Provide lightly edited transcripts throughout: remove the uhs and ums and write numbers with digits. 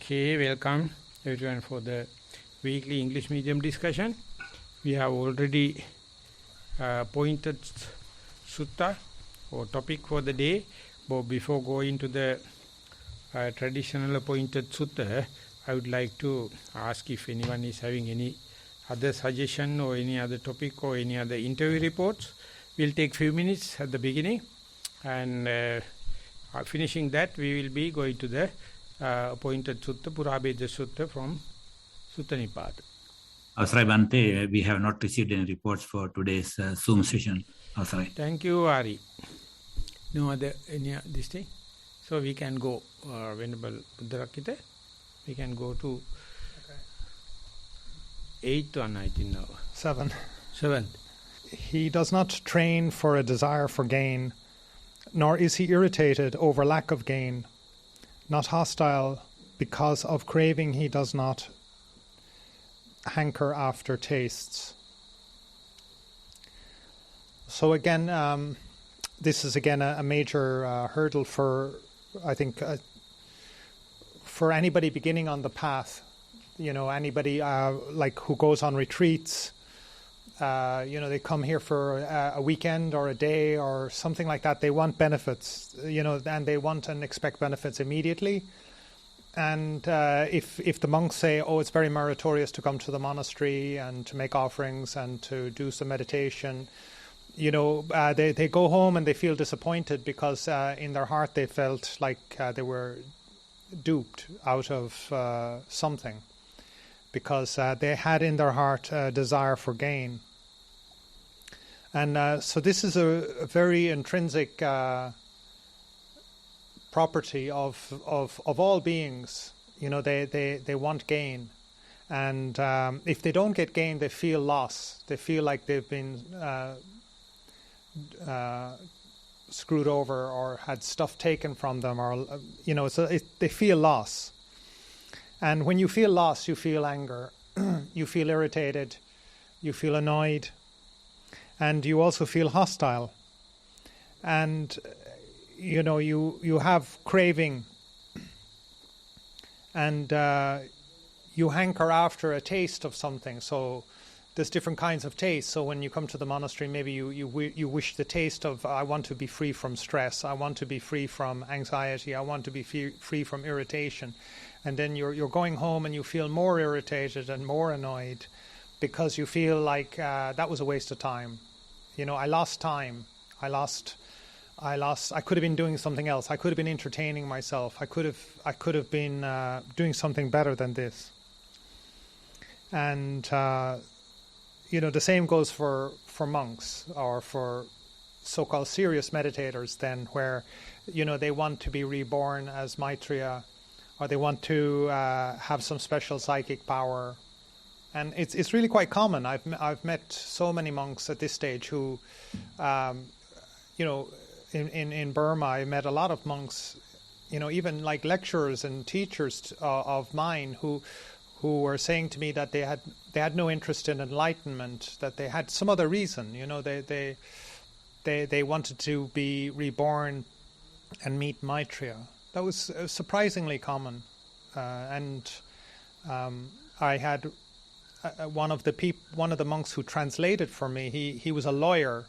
Okay, welcome everyone for the weekly English medium discussion. We have already pointed sutta or topic for the day. But before going to the traditional appointed sutta, I would like to ask if anyone is having any other suggestion or any other topic or any other interview reports. We'll take few minutes at the beginning, and finishing that we will be going to the appointed sutta, Purabheda Sutta from Sutta Nipada. Asrai Bante, we have not received any reports for today's Zoom session. Asrai. Thank you, Ari. No other any this thing. So we can go, Venerable Buddharakita, we can go to 8th one, I think now. 7th. He does not train for a desire for gain, nor is he irritated over lack of gain. Not hostile because of craving, he does not hanker after tastes. So again, this is again a major hurdle for, I think, for anybody beginning on the path. You know, anybody like who goes on retreats. They come here for a weekend or a day or something like that. They want benefits, and they want and expect benefits immediately. And if the monks say, oh, it's very meritorious to come to the monastery and to make offerings and to do some meditation, they go home and they feel disappointed because in their heart they felt like they were duped out of something, because they had in their heart a desire for gain. And so this is a very intrinsic property of all beings. They want gain. And if they don't get gain, they feel loss. They feel like they've been screwed over or had stuff taken from them, or they feel loss. And when you feel loss, you feel anger, you feel irritated, you feel annoyed, and you also feel hostile. And you have craving, and you hanker after a taste of something. So there's different kinds of tastes. So when you come to the monastery, maybe you wish the taste of, I want to be free from stress, I want to be free from anxiety, I want to be free from irritation. And then you're going home and you feel more irritated and more annoyed because you feel like that was a waste of time. I lost time. I could have been doing something else. I could have been entertaining myself. I could have been doing something better than this. And the same goes for monks or for so-called serious meditators then, where they want to be reborn as Maitreya, or they want to have some special psychic power. And it's really quite common. I've met so many monks at this stage who, in Burma, I met a lot of monks, even like lecturers and teachers of mine who were saying to me that they had no interest in enlightenment, that they had some other reason. They wanted to be reborn and meet Maitreya. That was surprisingly common, and I had one of the monks who translated for me. He was a lawyer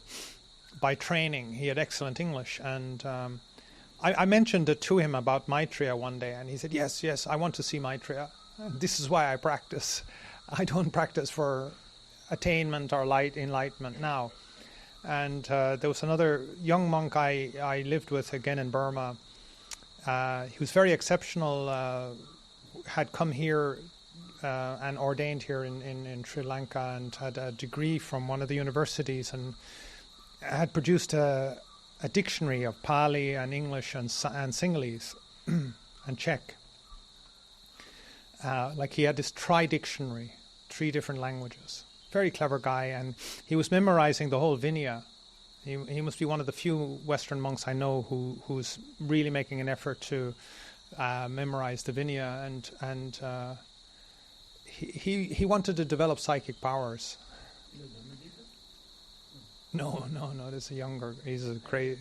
by training. He had excellent English, and I mentioned it to him about Maitreya one day, and he said, "Yes, I want to see Maitreya. This is why I practice. I don't practice for attainment or enlightenment now." And there was another young monk I lived with again in Burma. He was very exceptional, had come here and ordained here in Sri Lanka, and had a degree from one of the universities, and had produced a dictionary of Pali and English and Sinhalese and Czech. Like he had this tri-dictionary, 3 different languages. Very clever guy, and he was memorizing the whole Vinaya. He must be one of the few Western monks I know who's really making an effort to memorize the Vinaya, and he wanted to develop psychic powers. No, there's a younger. He's a great.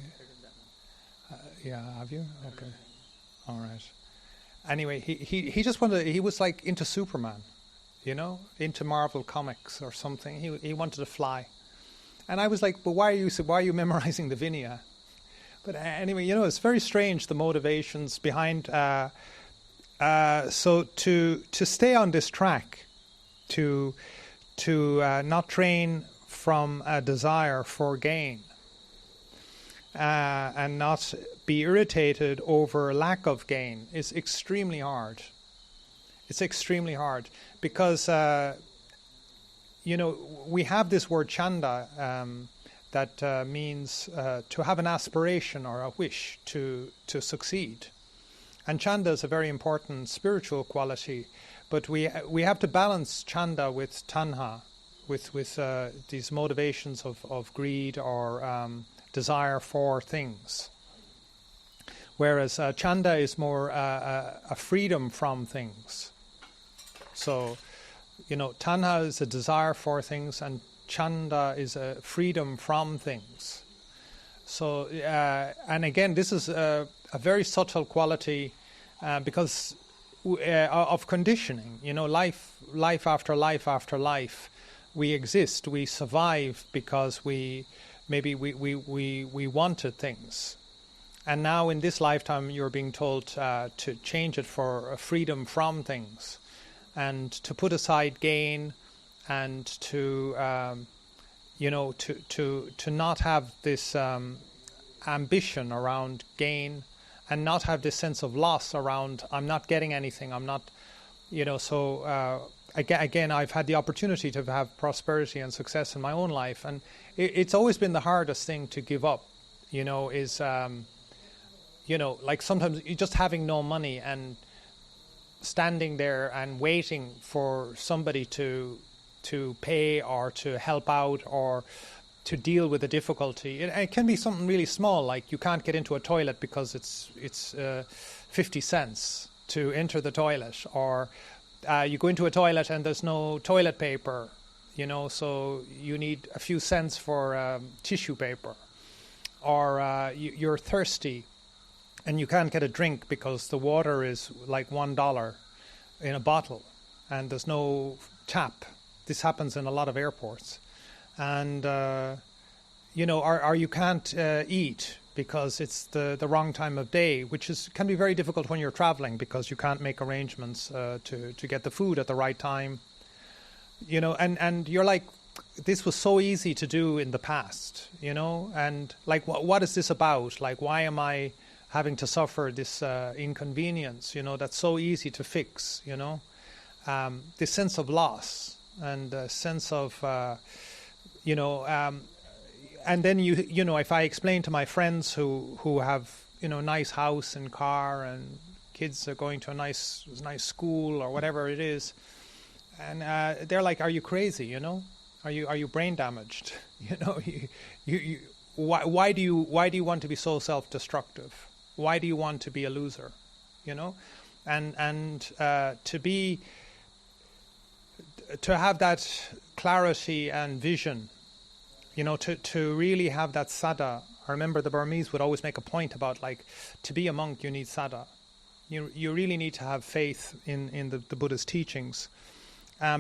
Yeah, have you? Okay, all right. anyway, he just wanted. He was like into Superman, into Marvel comics or something. He wanted to fly, and I was like, "But why are you memorizing the Vinaya?" But anyway, it's very strange, the motivations behind. So to stay on this track, to not train from a desire for gain, and not be irritated over lack of gain is extremely hard. It's extremely hard because we have this word chanda. That means to have an aspiration or a wish to succeed. And chanda is a very important spiritual quality, but we have to balance chanda with tanha, with these motivations of greed or desire for things. Whereas chanda is more a freedom from things. So, tanha is a desire for things, and chanda is a freedom from things. So, and again, this is a very subtle quality because of conditioning. Life after life after life, we exist, we survive because we wanted things. And now in this lifetime, you're being told to change it for a freedom from things, and to put aside gain, and to not have this ambition around gain, and not have this sense of loss around I'm not getting anything. I'm not, So again, I've had the opportunity to have prosperity and success in my own life, and it's always been the hardest thing to give up. Is like sometimes just having no money and standing there and waiting for somebody to pay or to help out or to deal with a difficulty. It can be something really small, like you can't get into a toilet because it's 50 cents to enter the toilet, or you go into a toilet and there's no toilet paper, so you need a few cents for tissue paper, or you're thirsty and you can't get a drink because the water is like $1 in a bottle and there's no tap. This happens in a lot of airports. And, or you can't eat because it's the wrong time of day, which can be very difficult when you're traveling because you can't make arrangements to get the food at the right time. And you're like, this was so easy to do in the past, and like, what is this about? Like, why am I having to suffer this inconvenience, that's so easy to fix, this sense of loss and a sense of, and then if I explain to my friends who have, nice house and car and kids are going to a nice school or whatever it is, and they're like, "Are you crazy? Are you brain damaged? Why do you want to be so self-destructive? Why do you want to be a loser? And to have that clarity and vision, to really have that sada. I remember the Burmese would always make a point about, like, to be a monk you need sada. You really need to have faith in the Buddha's teachings,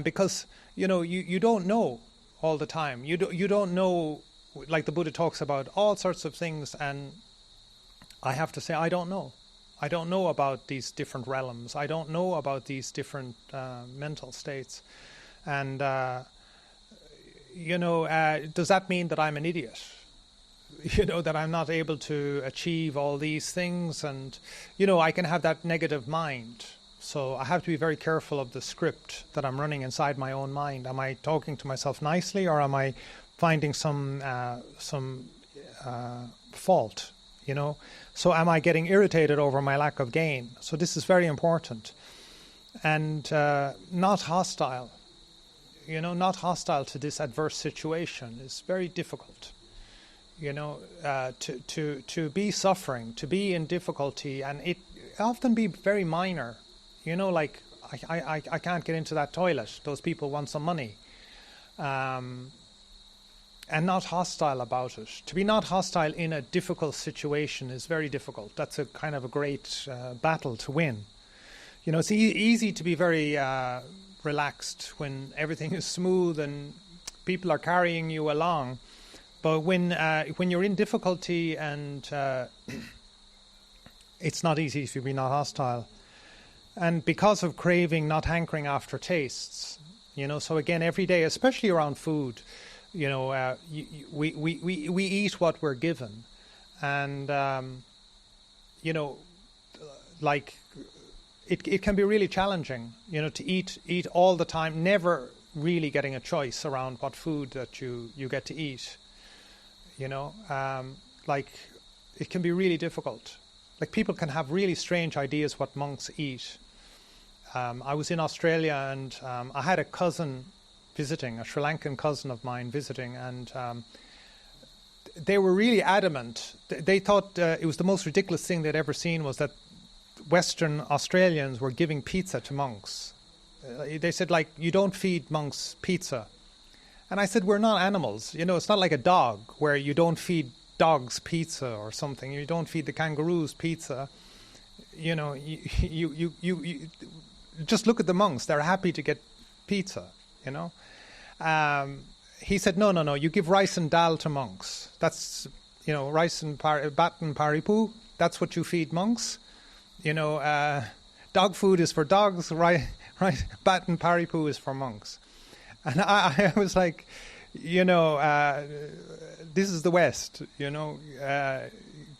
because you don't know all the time. You don't know, like the Buddha talks about all sorts of things, and I have to say, I don't know. I don't know about these different realms. I don't know about these different mental states. And, does that mean that I'm an idiot? That I'm not able to achieve all these things? And, I can have that negative mind. So I have to be very careful of the script that I'm running inside my own mind. Am I talking to myself nicely, or am I finding some fault? So am I getting irritated over my lack of gain? So this is very important, and not hostile. Not hostile to this adverse situation is very difficult. To be suffering, to be in difficulty, and it often be very minor. Like I can't get into that toilet. Those people want some money. And not hostile about it. To be not hostile in a difficult situation is very difficult. That's a kind of a great battle to win. it's easy to be very relaxed when everything is smooth and people are carrying you along. But when you're in difficulty and it's not easy to be not hostile. And because of craving, not hankering after tastes, so again, every day, especially around food, we eat what we're given. And, like it can be really challenging, to eat all the time, never really getting a choice around what food that you get to eat. Like it can be really difficult. Like people can have really strange ideas what monks eat. I was in Australia and I had a cousin visiting, a Sri Lankan cousin of mine visiting, and they were really adamant. They thought it was the most ridiculous thing they'd ever seen was that Western Australians were giving pizza to monks. They said, like, you don't feed monks pizza. And I said, we're not animals. It's not like a dog where you don't feed dogs pizza or something. You don't feed the kangaroos pizza. You just look at the monks. They're happy to get pizza, He said, no, you give rice and dal to monks. That's, rice and bat and paripu. That's what you feed monks. Dog food is for dogs, right? Bat and paripu is for monks. And I was like, this is the West,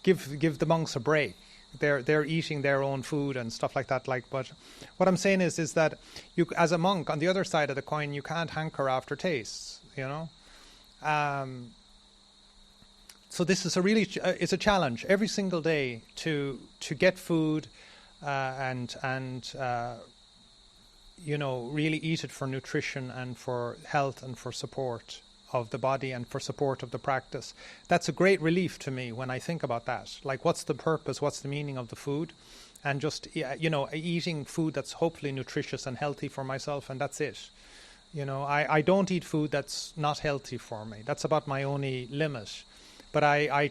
give the monks a break. They're eating their own food and stuff like that. But what I'm saying is that you, as a monk, on the other side of the coin, you can't hanker after tastes, So this is it's a challenge every single day to get food and really eat it for nutrition and for health and for support of the body and for support of the practice. That's a great relief to me when I think about that. Like, what's the purpose? What's the meaning of the food? And just, eating food that's hopefully nutritious and healthy for myself, and that's it. I don't eat food that's not healthy for me. That's about my only limit. But I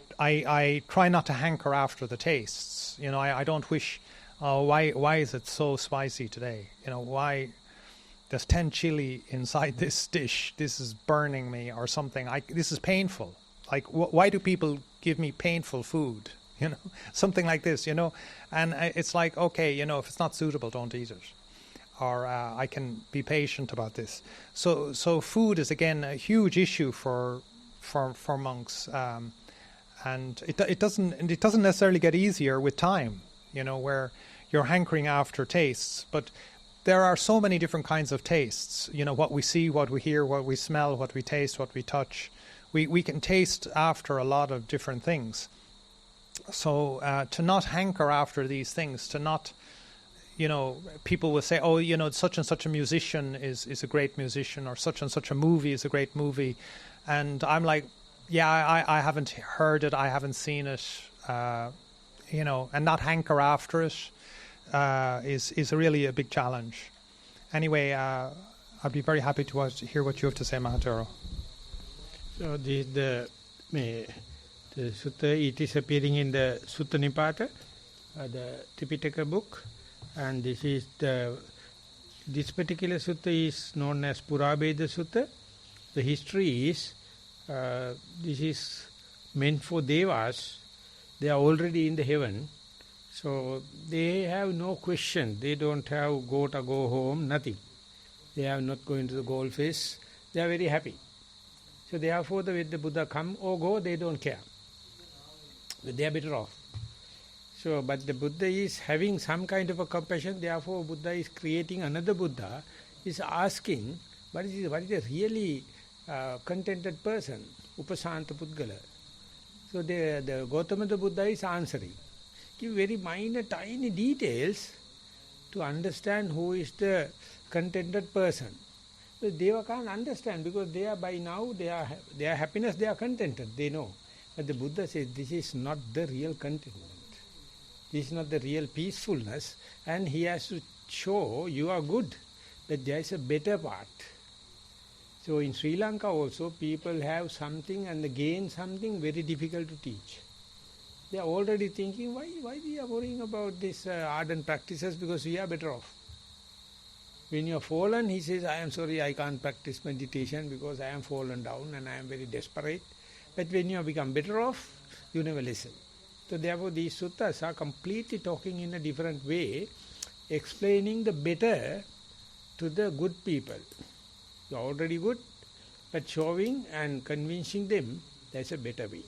try not to hanker after the tastes. I don't wish, why is it so spicy today? Why there's 10 chili inside this dish? This is burning me or something. This is painful. Like, why do people give me painful food? Something like this, And it's like, okay, if it's not suitable, don't eat it. Or I can be patient about this. So food is, again, a huge issue for monks, and it doesn't necessarily get easier with time, where you're hankering after tastes. But there are so many different kinds of tastes. What we see, what we hear, what we smell, what we taste, what we touch. We can taste after a lot of different things. So to not hanker after these things, to not, people will say, oh, such and such a musician is a great musician, or such and such a movie is a great movie. And I'm like, yeah, I haven't heard it, I haven't seen it, and not hanker after it is really a big challenge. Anyway, I'd be very happy to hear what you have to say, Maha Thero. So the sutta, it is appearing in the Sutta Nipata, the Tipitaka book, and this particular sutta is known as Purabheda Sutta. The history is, this is meant for Devas. They are already in the heaven, so they have no question. They don't have go home, nothing. They are not going to the gold face. They are very happy. So therefore, when the Buddha come or go, they don't care. But they are better off. So, but the Buddha is having some kind of a compassion. Therefore, Buddha is creating another Buddha. Is asking, what is a really contented person, Upasanta Pudgala. So the Gautama the Buddha is answering. Give very minor, tiny details to understand who is the contented person. So Deva can't understand because they are by now, their happiness, they are contented, they know. But the Buddha says this is not the real contentment. This is not the real peacefulness, and he has to show you are good, but there is a better part. So in Sri Lanka also, people have something and they gain something very difficult to teach. They are already thinking, why we are worrying about these ardent practices, because we are better off. When you are fallen, he says, I am sorry, I can't practice meditation because I am fallen down and I am very desperate. But when you have become better off, you never listen. So therefore these suttas are completely talking in a different way, explaining the better to the good people. You are already good, but showing and convincing them there's a better way.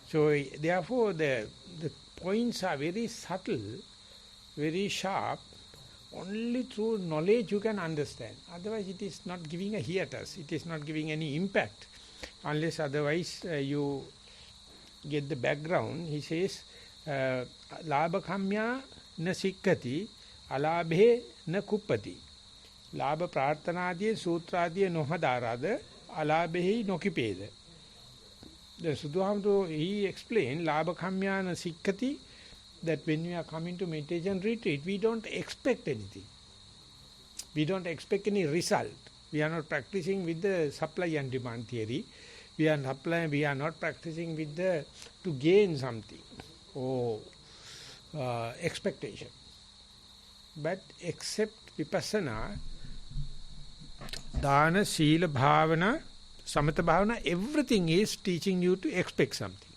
So therefore the points are very subtle, very sharp. Only through knowledge you can understand. Otherwise it is not giving a hiatus. It is not giving any impact. Unless otherwise you get the background. He says, Labha kamya na sikkati, alabhe na kuppati. Labha prarthanadiya sutradiya nohadarada, alabhehi nokipeda. The Sudhamtu, he explained, Labha kamya na sikkati, that when we are coming to meditation retreat, we don't expect anything. We don't expect any result. We are not practicing with the supply and demand theory. We are not practicing with the to gain something or expectation. But except vipassana, dana, sila, bhavana, samatha bhavana, everything is teaching you to expect something.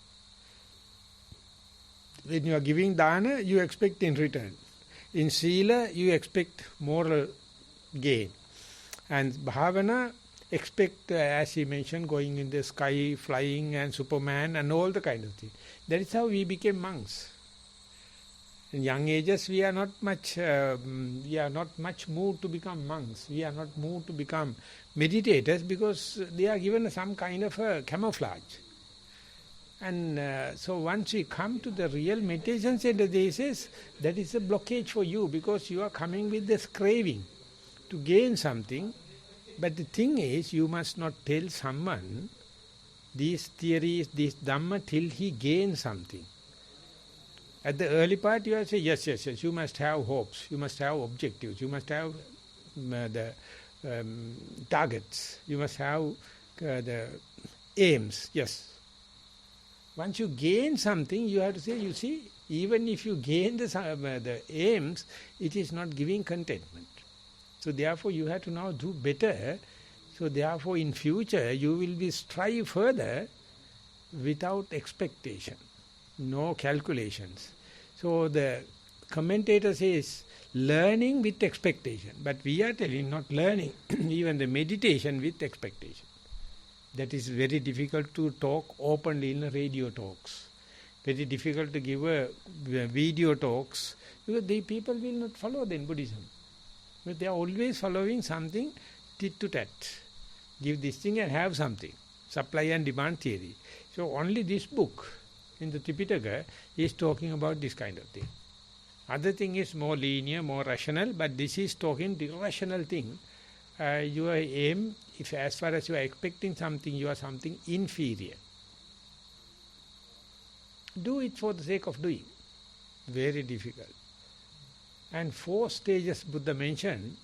When you are giving dana, you expect in return. In sila, you expect moral gain. And bhavana, expect, as he mentioned, going in the sky, flying and Superman and all the kind of thing. That is how we became monks. In young ages, we are not much moved to become monks. We are not moved to become meditators because they are given some kind of a camouflage. And so once we come to the real meditation center, they says, that is a blockage for you because you are coming with this craving to gain something. But the thing is, you must not tell someone these theories, this Dhamma, till he gains something. At the early part, you have to say, yes, you must have hopes, you must have objectives, you must have the targets, you must have the aims, yes. Once you gain something, you have to say, you see, even if you gain the aims, it is not giving contentment. So therefore, you have to now do better. So therefore, in future, you will be strive further without expectation, no calculations. So the commentator says, learning with expectation. But we are telling not learning, even the meditation with expectation. That is very difficult to talk openly in radio talks. Very difficult to give a video talks because the people will not follow then Buddhism. But they are always following something tit to tat. Give this thing and have something. Supply and demand theory. So only this book in the Tipitaka is talking about this kind of thing. Other thing is more linear, more rational, but this is talking the irrational thing. Your aim, if as far as you are expecting something, you are something inferior. Do it for the sake of doing. Very difficult. And 4 stages Buddha mentioned.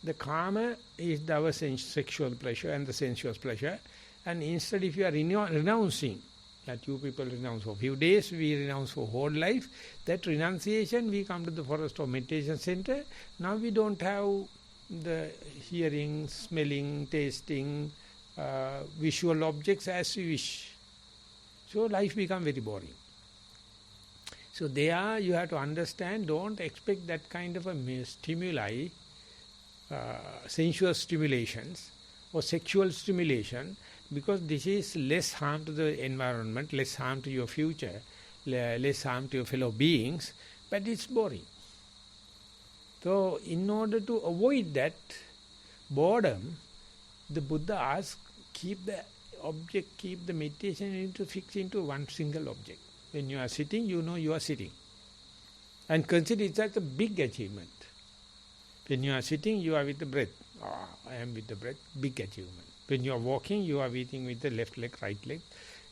The karma is our sexual pleasure and the sensuous pleasure. And instead if you are renouncing, that you people renounce for a few days, we renounce for whole life, that renunciation, we come to the forest or meditation center. Now we don't have the hearing, smelling, tasting, visual objects as we wish. So life becomes very boring. So there you have to understand, don't expect that kind of a stimuli, sensuous stimulations or sexual stimulation, because this is less harm to the environment, less harm to your future, less harm to your fellow beings, but it's boring. So in order to avoid that boredom, the Buddha asked, keep the object, keep the meditation into fix into one single object. When you are sitting, you know you are sitting. And consider it as a big achievement. When you are sitting, you are with the breath. I am with the breath, big achievement. When you are walking, you are breathing with the left leg, right leg.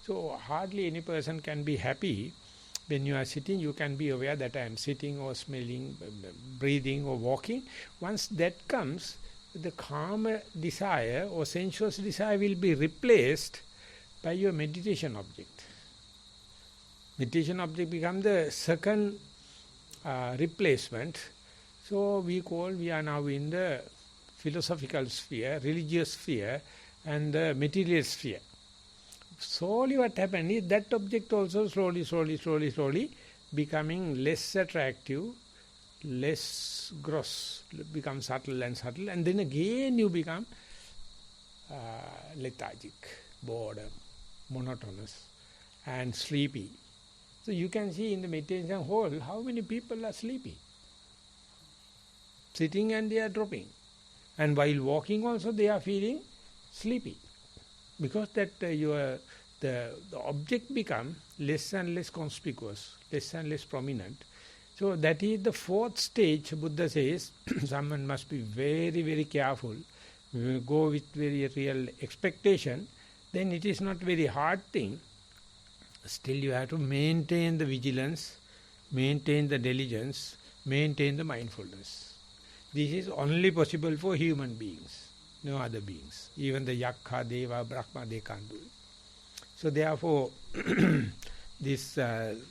So hardly any person can be happy. When you are sitting, you can be aware that I am sitting or smelling, breathing or walking. Once that comes, the calm desire or sensuous desire will be replaced by your meditation object. Meditation object becomes the second replacement. So we are now in the philosophical sphere, religious sphere, and the material sphere. Slowly what happened is that object also slowly becoming less attractive, less gross, become subtle, and then again you become lethargic, boredom, monotonous, and sleepy. So you can see in the meditation hall how many people are sleepy. Sitting and they are dropping. And while walking also they are feeling sleepy. Because that the object become less and less conspicuous, less and less prominent. So that is the fourth stage. Buddha says someone must be very, very careful. Go with very real expectation. Then it is not very hard thing. Still you have to maintain the vigilance, maintain the diligence, maintain the mindfulness. This is only possible for human beings, no other beings. Even the Yakha, Deva, Brahma, they can't do it. So therefore, this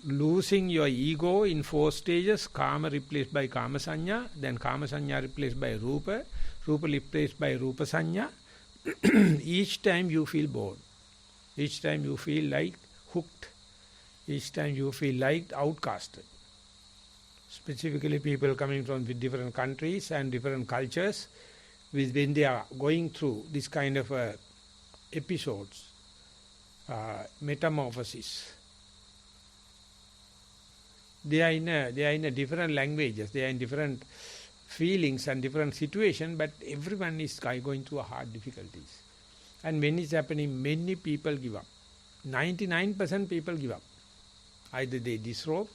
losing your ego in 4 stages, Kama replaced by Kama Sanya, then Kama Sanya replaced by Rupa, Rupa replaced by Rupa Sanya. Each time you feel bored. Each time you feel like hooked. Each time you feel like outcasted. Specifically people coming from different countries and different cultures, when they are going through this kind of episodes, metamorphosis, they are in a different languages, they are in different feelings and different situations, but everyone is going through hard difficulties. And when it's happening, many people give up. 99% people give up. Either they disrobe,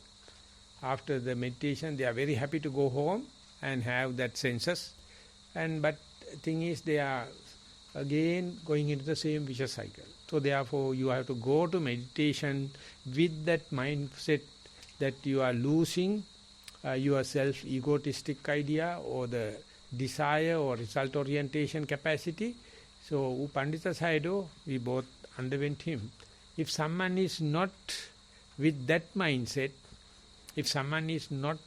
after the meditation they are very happy to go home and have that senses, but thing is they are again going into the same vicious cycle. So therefore you have to go to meditation with that mindset that you are losing your self-egotistic idea or the desire or result orientation capacity. So Pandita Sayadaw, we both underwent him. If someone is not with that mindset, if someone is not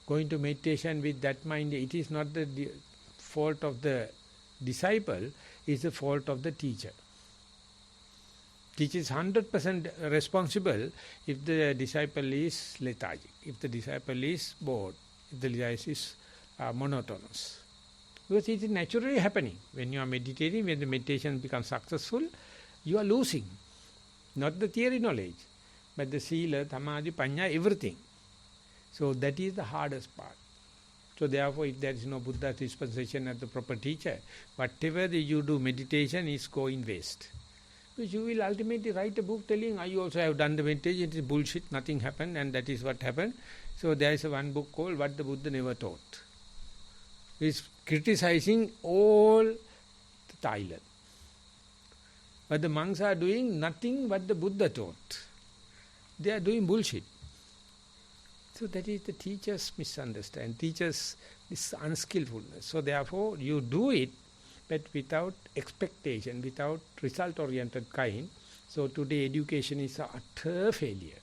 going to meditation with that mind, it is not the fault of the disciple, it is the fault of the teacher. Teacher is 100% responsible if the disciple is lethargic, if the disciple is bored, if the disciple is monotonous. Because it is naturally happening. When you are meditating, when the meditation becomes successful, you are losing. Not the theory knowledge, but the sila, samadhi, panya, everything. So that is the hardest part. So therefore, if there is no Buddha's dispensation as the proper teacher, whatever you do meditation is going waste. Because you will ultimately write a book telling, I also have done the meditation, it is bullshit, nothing happened, and that is what happened. So there is one book called What the Buddha Never Taught. It is criticizing all Thailand. But the monks are doing nothing what the Buddha taught. They are doing bullshit. So that is the teacher's misunderstanding, teacher's this unskillfulness. So therefore you do it, but without expectation, without result-oriented kind. So today education is an utter failure.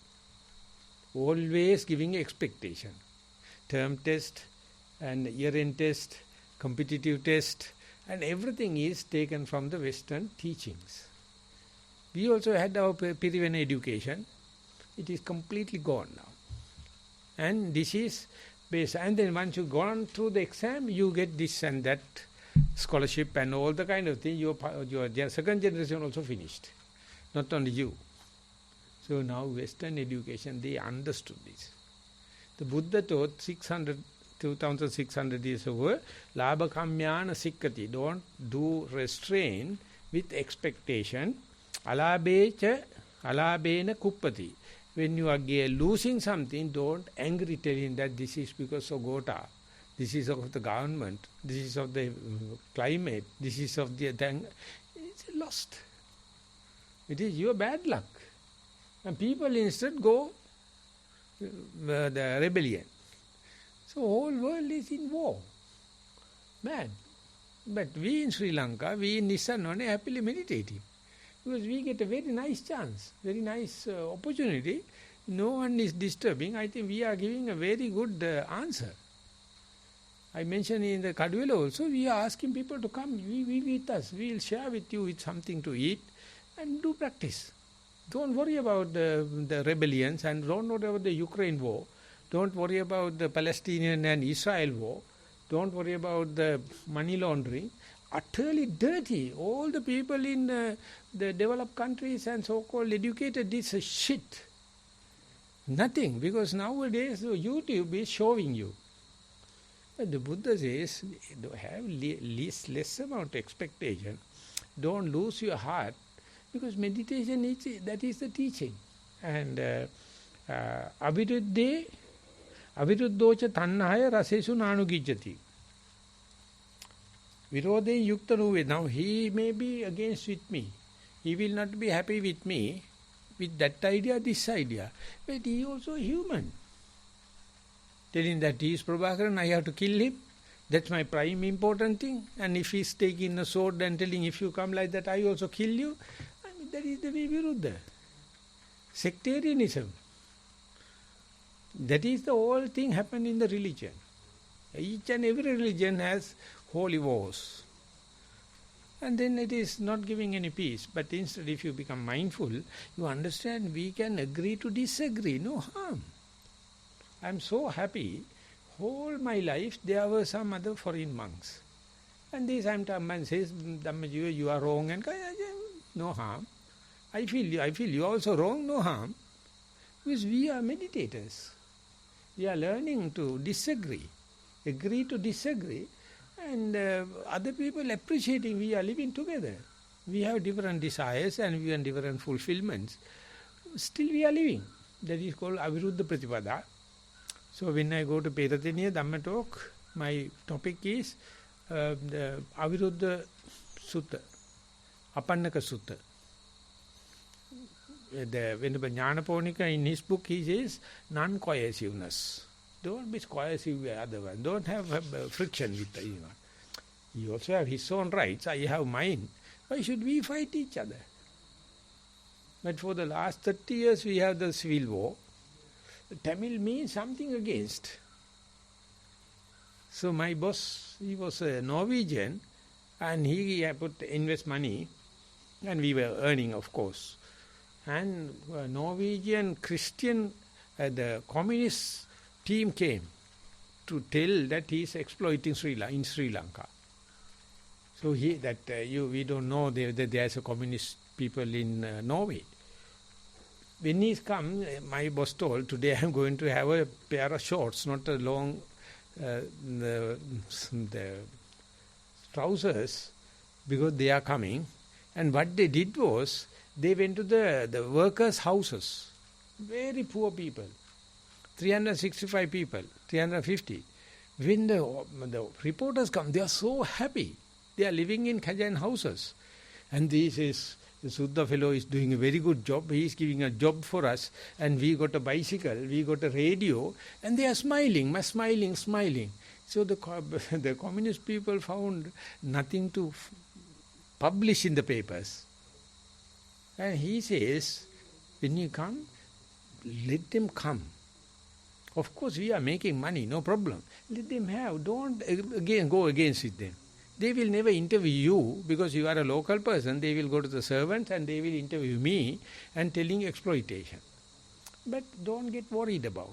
Always giving expectation. Term test and year-end test, competitive test, and everything is taken from the Western teachings. We also had our Pirivena education. It is completely gone now. And this is based, and then once you gone through the exam, you get this and that scholarship and all the kind of thing. Your second generation also finished, not only you. So now Western education, they understood this. The Buddha taught 2,600 years ago, labha kamyana sikkati, don't do restraint with expectation, alabena kuppati. When you are losing something, don't angry telling that this is because of Gota, this is of the government, this is of the climate, this is of the thing. It's lost. It is your bad luck. And people instead go the rebellion. So whole world is in war. Mad. But we in Sri Lanka, we in Nissarana happily meditating. Because we get a very nice chance, very nice opportunity no one is disturbing. I think we are giving a very good answer. I mentioned in the Kadwela also, we are asking people to come, we with us. We will share with you with something to eat and do practice. Don't worry about the rebellions and don't worry about the Ukraine war. Don't worry about the Palestinian and Israel war. Don't worry about the money laundering. Utterly dirty. All the people in the developed countries and so-called educated, this is shit. Nothing, because nowadays YouTube is showing you. But the Buddha says, have less amount of expectation. Don't lose your heart, because meditation that is the teaching. And aviruddhe aviruddhocha tannhaya rasesu nanugijjati. Virodhe yukta nuve. Now he may be against with me. He will not be happy with me, with that idea, this idea. But he also human. Telling that he is Prabhakaran, I have to kill him. That's my prime important thing. And if he is taking a sword and telling, if you come like that, I also kill you. I mean, that is the way Viruddha. Sectarianism. That is the whole thing happen in the religion. Each and every religion has holy wars. And then it is not giving any peace. But instead, if you become mindful, you understand we can agree to disagree. No harm. I am so happy, whole my life there were some other foreign monks. And this man says, Dhammajiva, you are wrong, and no harm. I feel you are also wrong, no harm. Because we are meditators. We are learning to disagree, agree to disagree, and other people appreciating we are living together. We have different desires and we have different fulfillments. Still we are living. That is called Aviruddha Pratipada. So when I go to Perateniya Dhamma talk, my topic is the Aviruddha Sutta, Apannaka Sutta. The Venerable Jnanaponika, in his book, he says non-coerciveness. Don't be coercive with other one. Don't have friction with anyone. He also have his own rights. I have mine. Why should we fight each other? But for the last 30 years, we have the civil war. Tamil means something against. So my boss, he was a Norwegian, and he put invest money, and we were earning, of course. And Norwegian Christian, the communist team came to tell that he is exploiting in Sri Lanka. So we don't know that there is a communist people in Norway. When he come, my boss told, today I am going to have a pair of shorts, not a long the trousers, because they are coming. And what they did was, they went to the workers' houses, very poor people, 365 people, 350. When the reporters come, they are so happy. They are living in Khajan houses. And this is, the Suddha fellow is doing a very good job. He is giving a job for us. And we got a bicycle, we got a radio. And they are smiling. So the communist people found nothing to publish in the papers. And he says, when you come, let them come. Of course, we are making money, no problem. Let them have. Don't again go against with them. They will never interview you because you are a local person. They will go to the servants and they will interview me and telling exploitation. But don't get worried about.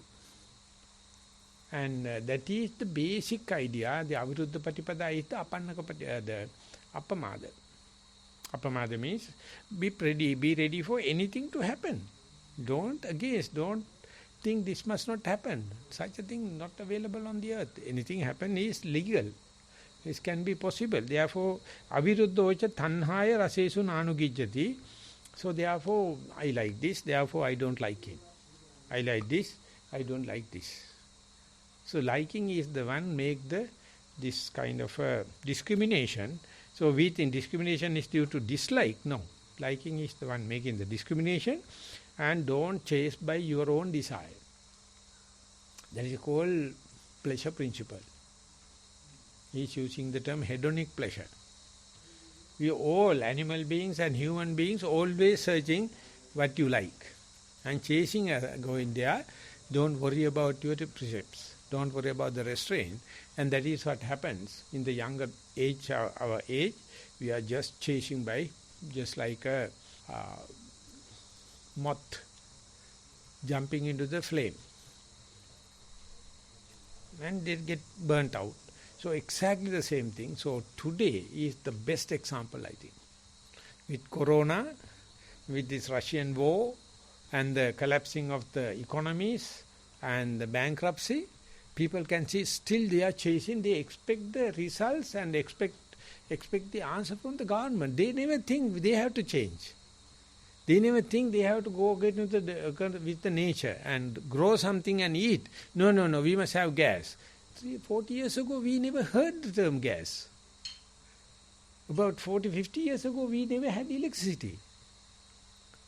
And that is the basic idea. The Aviruddha Patipada is the Apannaka the Appamada. Appamada means be ready for anything to happen. Don't think this must not happen. Such a thing not available on the earth. Anything happen is legal. This can be possible. Therefore, aviruddhocha tanhaya rasesu nanugijjati. So therefore, I like this, therefore I don't like it. I like this, I don't like this. So liking is the one make this kind of discrimination. So we think discrimination is due to dislike. No. Liking is the one making the discrimination, and don't chase by your own desire. That is called pleasure principle. He is using the term hedonic pleasure. We all, animal beings and human beings, always searching what you like. and chasing going there. Don't worry about your precepts. Don't worry about the restraint. And that is what happens in the younger age, our age. We are just chasing by, just like a moth jumping into the flame. And they get burnt out. So exactly the same thing. So today is the best example, I think. With Corona, with this Russian war, and the collapsing of the economies, and the bankruptcy, people can see still they are chasing, they expect the results and expect the answer from the government. They never think they have to change. They never think they have to go get into with the nature and grow something and eat. No, we must have gas. 40 years ago, we never heard the term gas. About 40, 50 years ago, we never had electricity.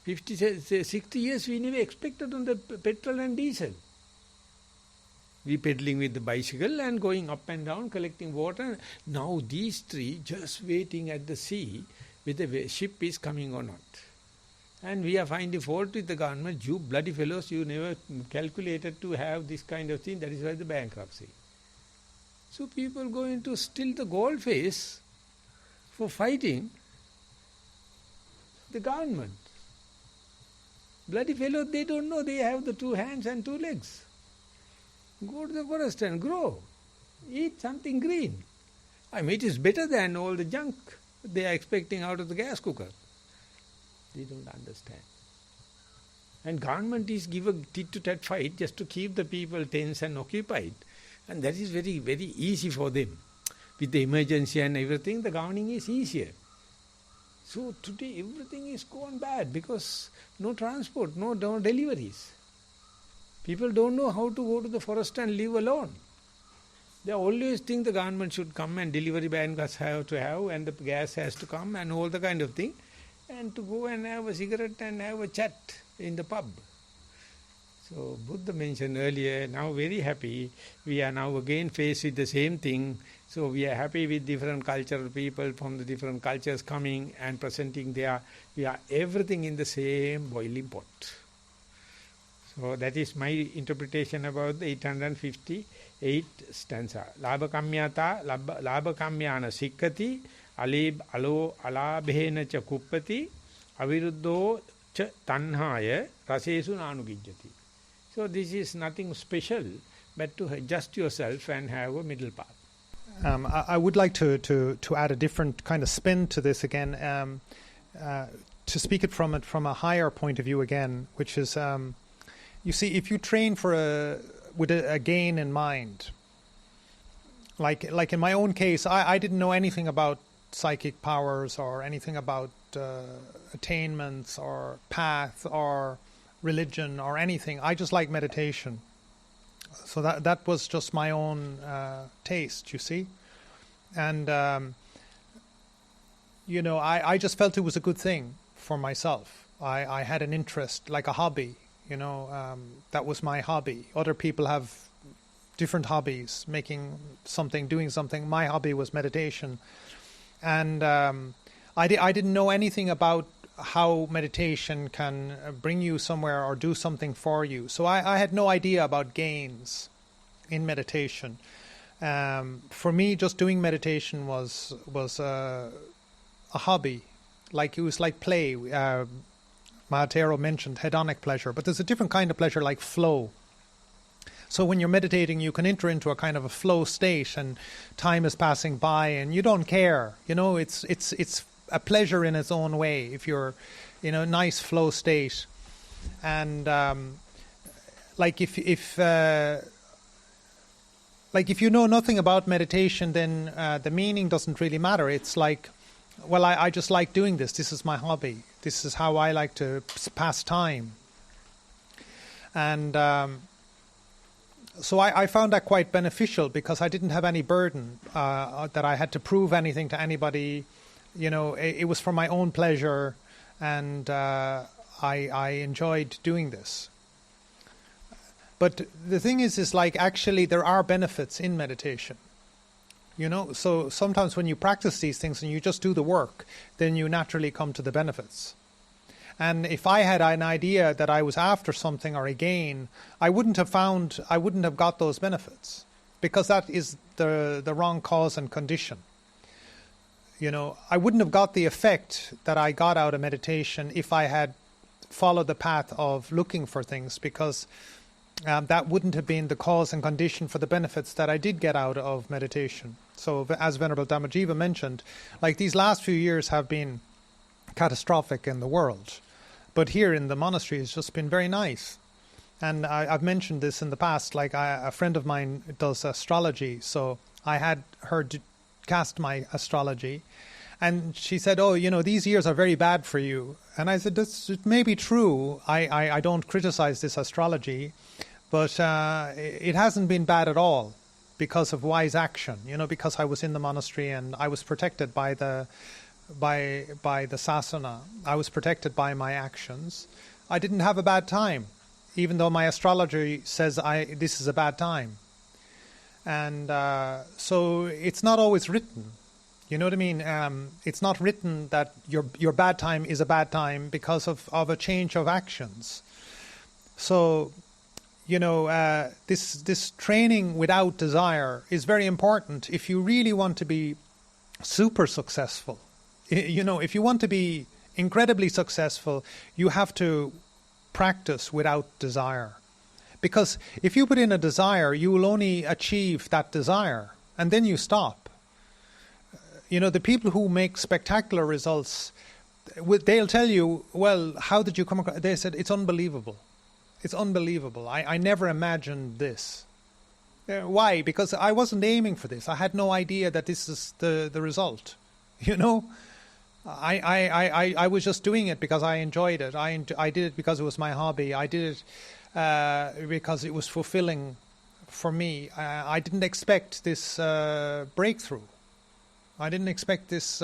50, 60 years, we never expected on the petrol and diesel. We pedaling with the bicycle and going up and down, collecting water. Now these three just waiting at the sea whether the ship is coming or not. And we are finding fault with the government. You bloody fellows, you never calculated to have this kind of thing. That is why the bankruptcy. So people go into still the gold face for fighting the government. Bloody fellows, they don't know they have the 2 hands and 2 legs. Go to the forest and grow. Eat something green. I mean, it is better than all the junk they are expecting out of the gas cooker. They don't understand. And government is give a tit-to-tat fight just to keep the people tense and occupied. And that is very, very easy for them. With the emergency and everything, the governing is easier. So today everything is gone bad because no transport, no deliveries. People don't know how to go to the forest and live alone. They always think the government should come and delivery vans have to have and the gas has to come and all the kind of thing. And to go and have a cigarette and have a chat in the pub. So Buddha mentioned earlier, now very happy, we are now again faced with the same thing. So we are happy with different cultural people from the different cultures coming and presenting there. We are everything in the same boiling pot. So that is my interpretation about the 858 stanza. Labha kamyata, labha kamyana sikkati, alo alabhena cha kuppati, aviruddho cha tanhaya rasesu nanugijjati. So this is nothing special, but to adjust yourself and have a middle path. I would like to add a different kind of spin to this again, to speak it from a higher point of view again, which is, you see, if you train with a gain in mind, like in my own case, I didn't know anything about psychic powers or anything about attainments or path or religion or anything. I just like meditation. So that was just my own taste, you see. And, I just felt it was a good thing for myself. I had an interest, like a hobby, that was my hobby. Other people have different hobbies, making something, doing something. My hobby was meditation. And I didn't know anything about how meditation can bring you somewhere or do something for you. So I had no idea about gains in meditation. For me, just doing meditation was a hobby. Like it was like play. Maha Thero mentioned hedonic pleasure, but there's a different kind of pleasure like flow. So when you're meditating, you can enter into a kind of a flow state, and time is passing by, and you don't care. It's a pleasure in its own way. If you're in a nice flow state, and like if you know nothing about meditation, then the meaning doesn't really matter. It's like, well, I just like doing this. This is my hobby. This is how I like to pass time. And so I found that quite beneficial because I didn't have any burden that I had to prove anything to anybody. It was for my own pleasure, and I enjoyed doing this. But the thing is like actually there are benefits in meditation. So sometimes when you practice these things and you just do the work, then you naturally come to the benefits. And if I had an idea that I was after something or a gain, I wouldn't have got those benefits, because that is the wrong cause and condition. I wouldn't have got the effect that I got out of meditation if I had followed the path of looking for things, because that wouldn't have been the cause and condition for the benefits that I did get out of meditation. So as Venerable Dhammajiva mentioned, like these last few years have been catastrophic in the world. But here in the monastery it's just been very nice. And I've mentioned this in the past, like a friend of mine does astrology, so I had her cast my astrology. And she said, oh, these years are very bad for you. And I said, it may be true. I don't criticize this astrology, but it hasn't been bad at all because of wise action, because I was in the monastery and I was protected by the sasana. I was protected by my actions. I didn't have a bad time, even though my astrology says this is a bad time. And so it's not always written. You know what I mean? It's not written that your bad time is a bad time because of a change of actions. So, this training without desire is very important if you really want to be super successful. If you want to be incredibly successful, you have to practice without desire. Because if you put in a desire, you will only achieve that desire, and then you stop. The people who make spectacular results, they'll tell you, well, how did you come across? They said, it's unbelievable. It's unbelievable. I never imagined this. Why? Because I wasn't aiming for this. I had no idea that this is the result. I was just doing it because I enjoyed it. I did it because it was my hobby. I did it because it was fulfilling for me. I didn't expect this breakthrough. I didn't expect this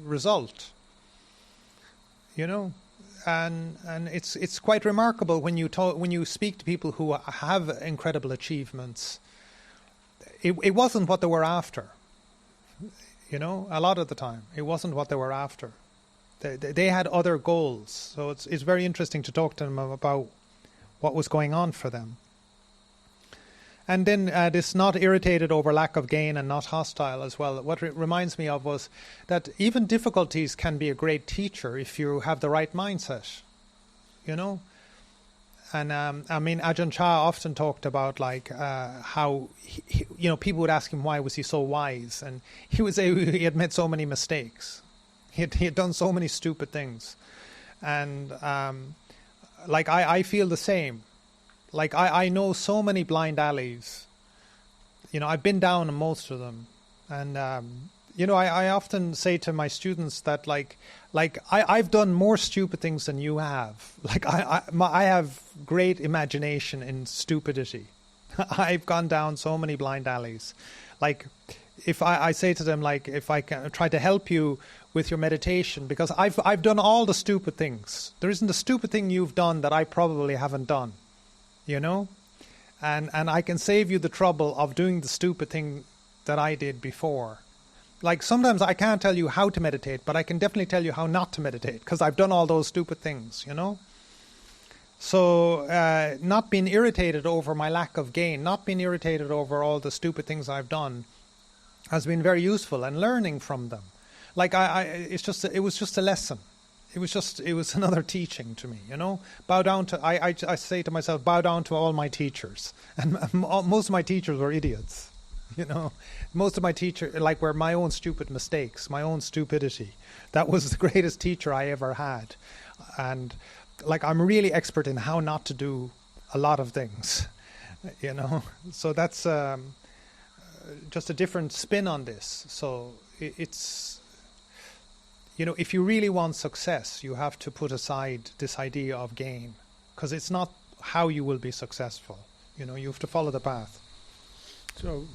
result. And it's quite remarkable when you speak to people who have incredible achievements. It wasn't what they were after. A lot of the time it wasn't what they were after. They had other goals. So it's very interesting to talk to them about what was going on for them. And then this not irritated over lack of gain and not hostile as well. What it reminds me of was that even difficulties can be a great teacher if you have the right mindset, And Ajahn Chah often talked about how people would ask him why was he so wise, and he would say he had made so many mistakes, he had done so many stupid things, and I feel the same. I know so many blind alleys. I've been down in most of them. And, I often say to my students that, I've done more stupid things than you have. I have great imagination in stupidity. I've gone down so many blind alleys. If I say to them, if I can try to help you with your meditation, because I've done all the stupid things. There isn't a stupid thing you've done that I probably haven't done. And I can save you the trouble of doing the stupid thing that I did before. Sometimes I can't tell you how to meditate, but I can definitely tell you how not to meditate, because I've done all those stupid things, So not being irritated over my lack of gain, not being irritated over all the stupid things I've done has been very useful, and learning from them. It was just a lesson. It was another teaching to me, Bow down to, I say to myself, bow down to all my teachers. And most of my teachers were idiots, Most of my teachers, were my own stupid mistakes, my own stupidity. That was the greatest teacher I ever had. And, I'm really expert in how not to do a lot of things, So that's just a different spin on this. So it's... if you really want success, you have to put aside this idea of gain, because it's not how you will be successful. You have to follow the path. So,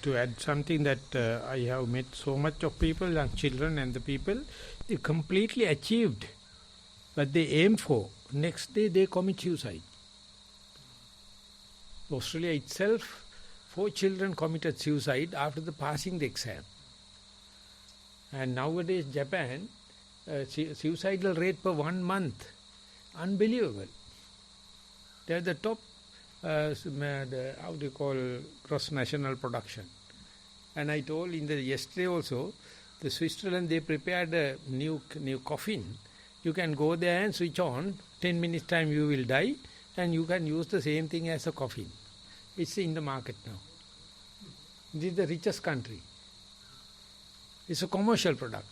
to add something that I have met so much of people, young children and the people, they completely achieved what they aim for. Next day they commit suicide. Australia itself, 4 children committed suicide after the passing the exam. And nowadays Japan, suicidal rate per 1 month. Unbelievable. They are the top, how do you call, gross national production. And I told yesterday also, the Switzerland, they prepared a new coffin. You can go there and switch on, 10 minutes time you will die, and you can use the same thing as a coffin. It's in the market now. This is the richest country. It's a commercial product.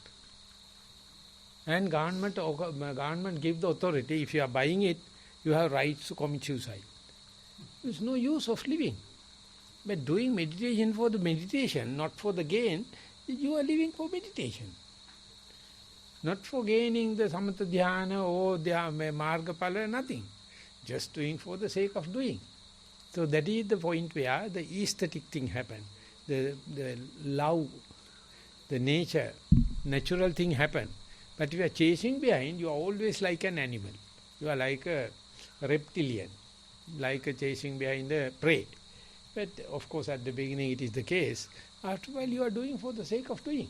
And government give the authority, if you are buying it, you have rights to commit suicide. There's no use of living. But doing meditation for the meditation, not for the gain, you are living for meditation. Not for gaining the samatha dhyana or the margapala, nothing. Just doing for the sake of doing. So that is the point where the aesthetic thing happen. The love, the nature, natural thing happen. But if you are chasing behind, you are always like an animal. You are like a reptilian, like a chasing behind the prey. But of course at the beginning it is the case. After a while you are doing for the sake of doing.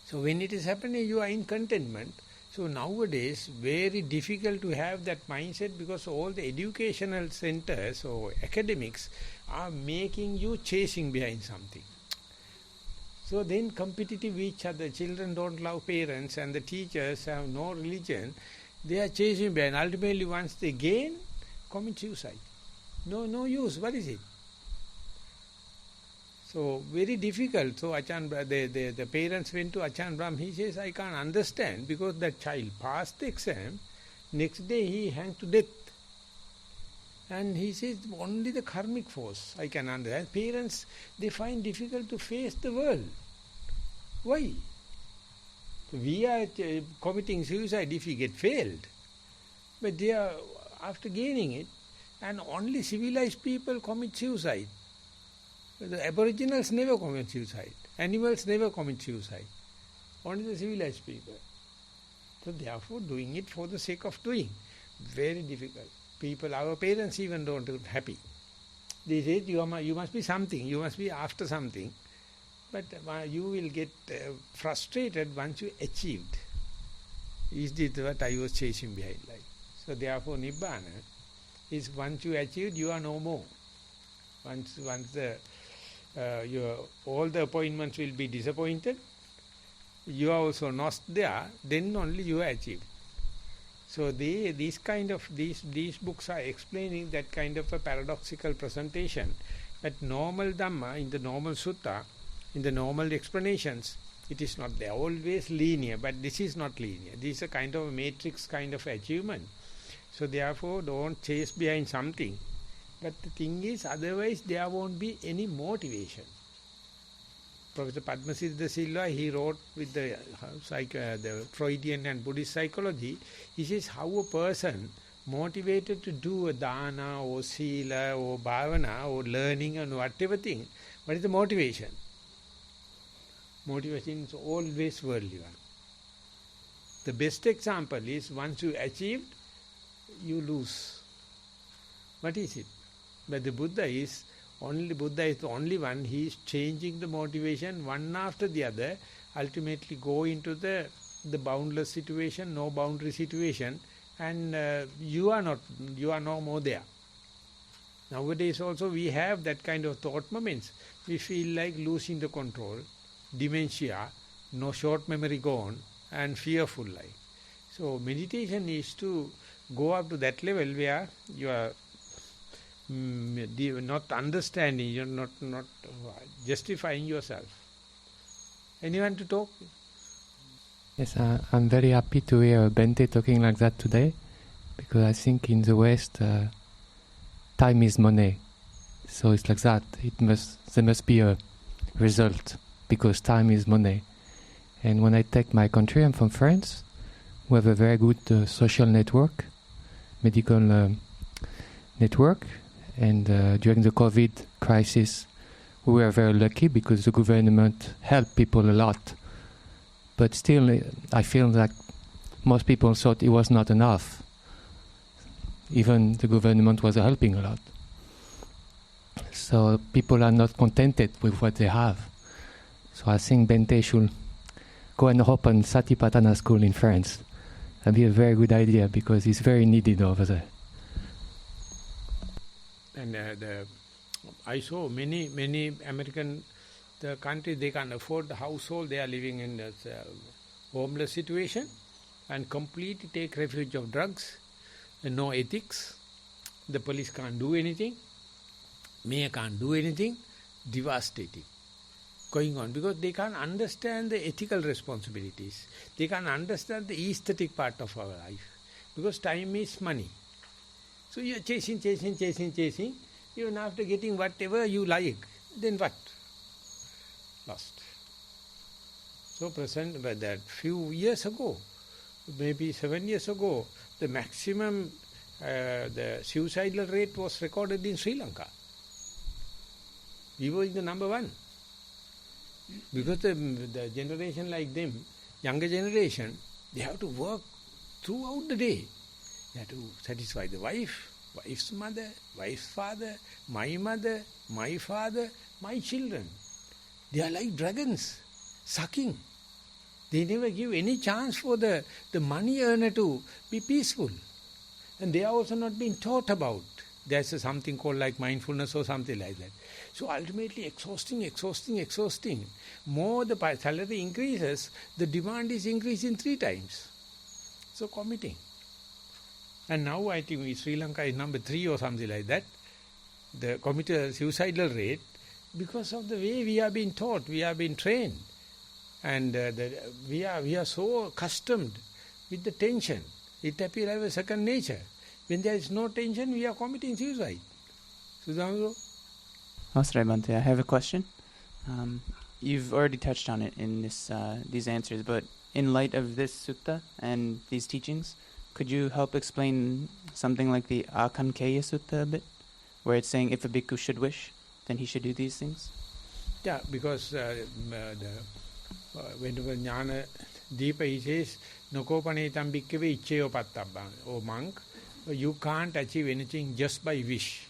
So when it is happening, you are in contentment. So nowadays, very difficult to have that mindset because all the educational centers or academics are making you chasing behind something. So then competitive each other, children don't love parents and the teachers have no religion, they are chasing behind. Ultimately once they gain, commit suicide. No use, what is it? So very difficult. So the parents went to Achan Brahm, he says, I can't understand because that child passed the exam, next day he hanged to death. And he says, only the karmic force I can understand. Parents, they find difficult to face the world. Why? We are committing suicide if we get failed. But they are, after gaining it, and only civilized people commit suicide. The aboriginals never commit suicide. Animals never commit suicide. Only the civilized people. So therefore doing it for the sake of doing. Very difficult. People, our parents even don't get happy. They say you must be something, you must be after something. But you will get frustrated once you achieved. Is this what I was chasing behind? Like? So therefore Nibbana is once you achieved, you are no more. Once all the appointments will be disappointed, you are also not there, then only you are achieved. So these books are explaining that kind of a paradoxical presentation. But normal Dhamma, in the normal Sutta, in the normal explanations, it is not there. Always linear, but this is not linear. This is a kind of a matrix kind of achievement. So therefore don't chase behind something. But the thing is, otherwise there won't be any motivation. Professor Padmasiddha Silva, he wrote with the Freudian and Buddhist psychology, he says how a person motivated to do a dana or sila or bhavana or learning and whatever thing, what is the motivation? Motivation is always worldly one. The best example is once you achieved, you lose. What is it? But the Buddha is the only one. He is changing the motivation one after the other, ultimately go into the boundless situation, no boundary situation, and you are no more there. Nowadays also we have that kind of thought moments. We feel like losing the control, dementia, no short memory gone, and fearful like. So meditation is to go up to that level where you are not understanding, you're not justifying yourself. Anyone to talk? Yes, I'm very happy to hear Bente talking like that today, because I think in the West, time is money. So it's like that. There must be a result, because time is money. And when I take my country, I'm from France, we have a very good social network, medical network. And during the COVID crisis, we were very lucky because the government helped people a lot. But still, I feel like most people thought it was not enough. Even the government was helping a lot. So people are not contented with what they have. So I think Bente should go and open Satipatthana school in France. That'd be a very good idea because it's very needed over there. And I saw many American countries, they can't afford the household, they are living in a homeless situation and completely take refuge of drugs and no ethics. The police can't do anything, mayor can't do anything, devastating. Going on because they can't understand the ethical responsibilities. They can't understand the aesthetic part of our life because time is money. So you are chasing. Even after getting whatever you like, then what? Lost. So present, but that few years ago, maybe 7 years ago, the maximum the suicidal rate was recorded in Sri Lanka. We were in the number 1. Because the generation like them, younger generation, they have to work throughout the day. They have to satisfy the wife, wife's mother, wife's father, my mother, my father, my children. They are like dragons, sucking. They never give any chance for the money earner to be peaceful. And they are also not being taught about. There's something called like mindfulness or something like that. So ultimately exhausting. More the salary increases, the demand is increasing 3 times. So committing. And now I think Sri Lanka is number 3 or something like that. The committed suicidal rate, because of the way we are being taught, we are being trained. And we are so accustomed with the tension. It appears as a second nature. When there is no tension, we are committing suicide. Sudhamso? Asray Bhante, I have a question. You've already touched on it in these answers, but in light of this sutta and these teachings, could you help explain something like the Akankeya Sutta a bit, where it's saying if a bhikkhu should wish, then he should do these things? Yeah, because whenever Jnana Deepa he says, Nokopanetam bhikkhave ichcheyo pattabban. Oh monk, you can't achieve anything just by wish.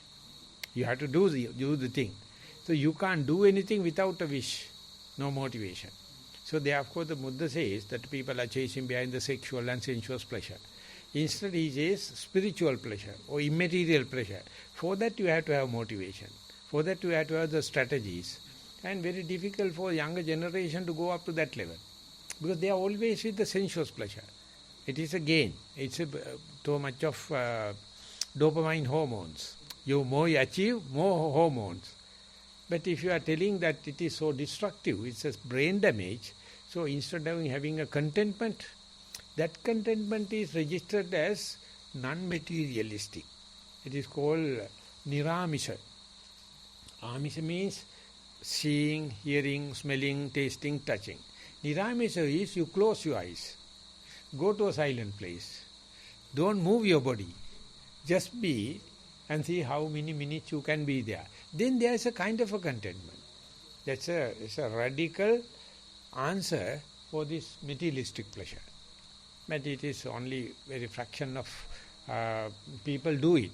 You have to do the thing. So you can't do anything without a wish, no motivation. So therefore the Buddha says that people are chasing behind the sexual and sensuous pleasure. Instead he says spiritual pleasure or immaterial pleasure. For that you have to have motivation. For that you have to have the strategies. And very difficult for younger generation to go up to that level. Because they are always with the sensuous pleasure. It is a gain. It's too much of dopamine hormones. More you achieve, more hormones. But if you are telling that it is so destructive, it's a brain damage, so instead of having a contentment, that contentment is registered as non-materialistic. It is called Niramisa. Amisa means seeing, hearing, smelling, tasting, touching. Niramisa is you close your eyes. Go to a silent place. Don't move your body. Just be and see how many minutes you can be there. Then there is a kind of a contentment. It's a radical answer for this materialistic pleasure. But it is only very fraction of people do it.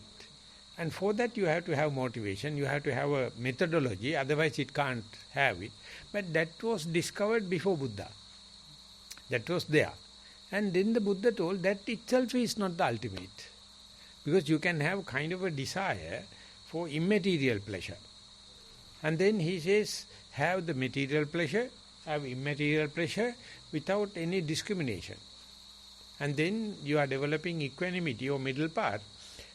And for that you have to have motivation, you have to have a methodology, otherwise it can't have it. But that was discovered before Buddha. That was there. And then the Buddha told that itself is not the ultimate. Because you can have kind of a desire for immaterial pleasure. And then he says, have the material pleasure, have immaterial pleasure without any discrimination. And then you are developing equanimity or middle path.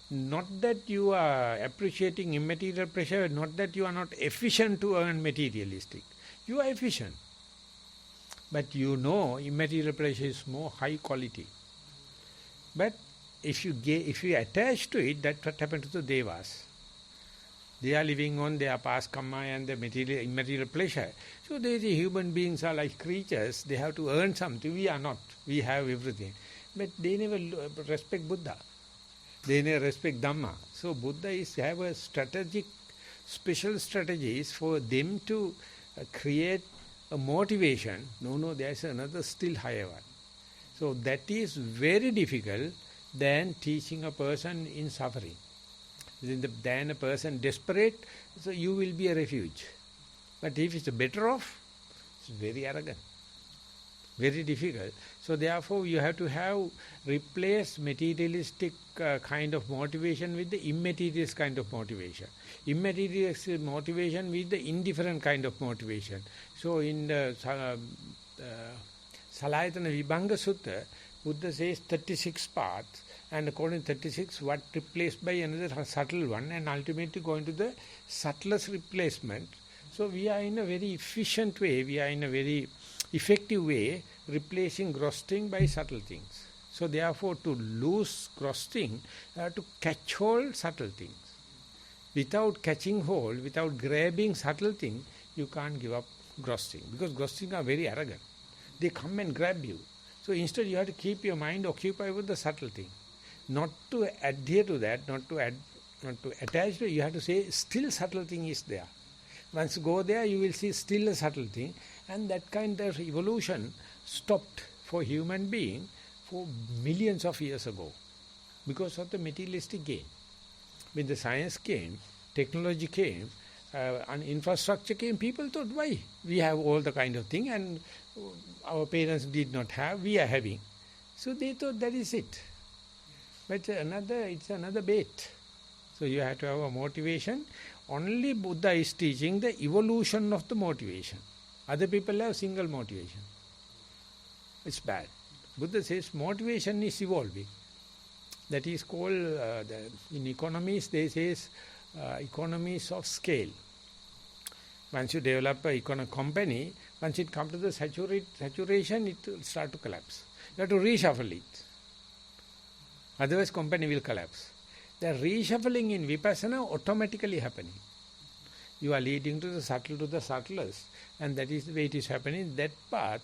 Not that you are appreciating immaterial pleasure, not that you are not efficient to earn materialistic. You are efficient. But you know immaterial pleasure is more high quality. But if you attach to it, that's what happened to the Devas. They are living on their past karma and the immaterial pleasure. So they say human beings are like creatures, they have to earn something. We are not. We have everything. But they never respect Buddha. They never respect Dhamma. So Buddha have a special strategies for them to create a motivation. No, there is another still higher one. So that is very difficult than teaching a person in suffering. Than a person desperate, so you will be a refuge. But if it's better off, it's very arrogant. Very difficult. So therefore you have to replace materialistic kind of motivation with the immaterialist kind of motivation. Immaterialist motivation with the indifferent kind of motivation. So in the Salayatana Vibhanga Sutta, Buddha says 36 paths, and according to 36, what replaced by another subtle one, and ultimately going to the subtlest replacement. So we are in a very efficient way, we are in a very effective way replacing gross thing by subtle things. So therefore to lose gross thing, you have to catch hold subtle things. Without catching hold, without grabbing subtle thing, you can't give up gross thing. Because gross things are very arrogant. They come and grab you. So instead you have to keep your mind occupied with the subtle thing. Not to adhere to that, not to attach to it, you have to say still subtle thing is there. Once you go there, you will see still a subtle thing, and that kind of evolution stopped for human being for millions of years ago because of the materialistic gain. When the science came, technology came, and infrastructure came, people thought, why? We have all the kind of thing, and our parents did not have, we are having. So they thought that is it. But it's another bait. So you have to have a motivation. Only Buddha is teaching the evolution of the motivation. Other people have single motivation. It's bad. Buddha says motivation is evolving. That is called, in economies, they say economies of scale. Once you develop a company, once it comes to the saturation, it will start to collapse. You have to reshuffle it. Otherwise, company will collapse. The reshuffling in Vipassana automatically happening. You are leading to the subtle to the subtlest, and that is the way it is happening. That path,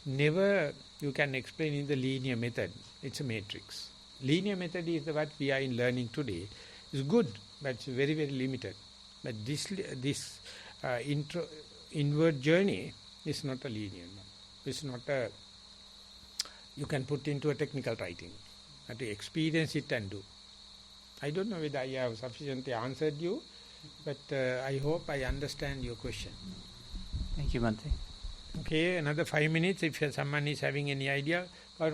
never you can explain in the linear method. It's a matrix. Linear method is what we are in learning today. It's good, but it's very, very limited. But this inward journey is not a linear one. It's not a, you can put into a technical writing. You have to experience it and do. I don't know whether I have sufficiently answered you, but I hope I understand your question. Thank you, Bhante. Okay, another 5 minutes. If someone is having any idea, now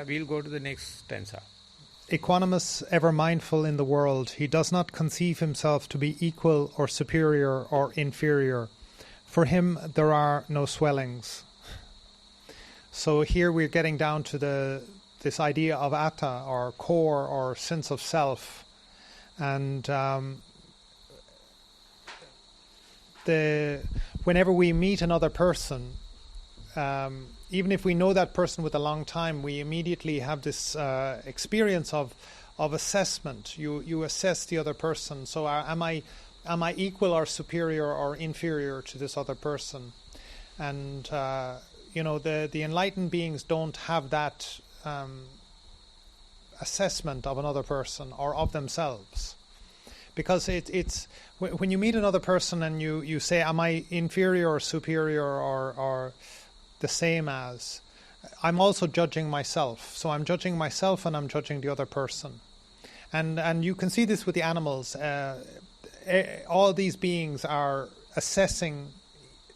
we'll go to the next stanza. Equanimous, ever mindful in the world, he does not conceive himself to be equal or superior or inferior. For him, there are no swellings. So here we're getting down to this idea of atta, or core, or sense of self. And whenever we meet another person, even if we know that person with a long time, we immediately have this experience of assessment. You assess the other person. So am I equal or superior or inferior to this other person? And the enlightened beings don't have that assessment of another person or of themselves, because it's when you meet another person and you say, am I inferior or superior or the same as, I'm also judging myself. So I'm judging myself and I'm judging the other person, and you can see this with the animals. All these beings are assessing